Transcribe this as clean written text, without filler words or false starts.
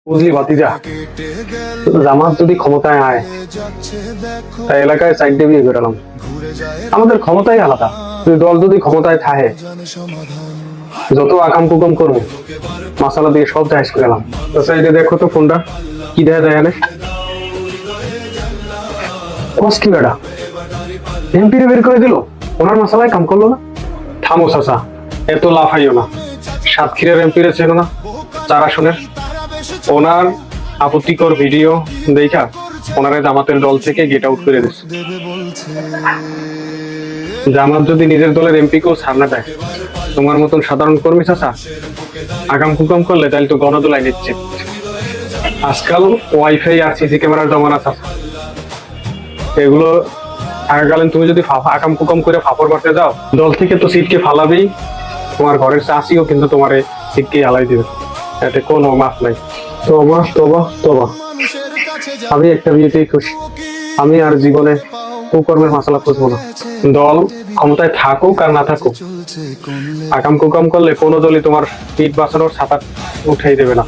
বুঝলি ভাতিজা, জামাত যদি ক্ষমতায় আয় তাই এলাকায় সাইড দিয়ে বিয়ে করালাম। আমাদের ক্ষমতাই আলাদা। তুই দল যদি ক্ষমতায় থাকে, যত আকাম কুকম করবো মশালা দিয়ে সব জাহেজ করে এলাম। তো সাইডে দেখো তো ফোনটা কি দেখা যায় এনে কি বেটা এমপিরে বের করে দিল, ওনার মশালায় কাম করলো না। থামো চাচা, এত লাফাইও না। সাতক্ষীরার এমপিরে চেনো না, চার আসনের? ওনার আপত্তিকর ভিডিও দেখা ওনারা জামাতের দল থেকে গেট আউট করে দিচ্ছে। জামাত যদি নিজের দলের এমপি কেও ছাড় না দেয়, তোমার মতন সাধারণ কর্মী চাচা আগাম কুকাম করলে তাহলে তো গণদোলাই নিচ্ছে। আজকাল ওয়াইফাই আর সিসি ক্যামেরার জমানা চাচা, এগুলো থাকাকালীন তুমি যদি আকাম কুকাম করে ফাপড় মারতে যাও, দল থেকে তো সিটকে ফালাবেই, তোমার ঘরের চাষিও কিন্তু তোমার সিটকে হালাই দিবে, এতে কোনো মাফ নাই। তোবা তোবা তোবা, আমি একটা বিয়েতেই খুশি। আমি আর জীবনে কুকর্মের মশলা খুঁজবো না। দল ক্ষমতায় থাকুক আর না থাকুক, আকাম কুকাম করলে কোনো দলই তোমার পিঠ বাঁচানোর ছাতা উঠাই দেবে না।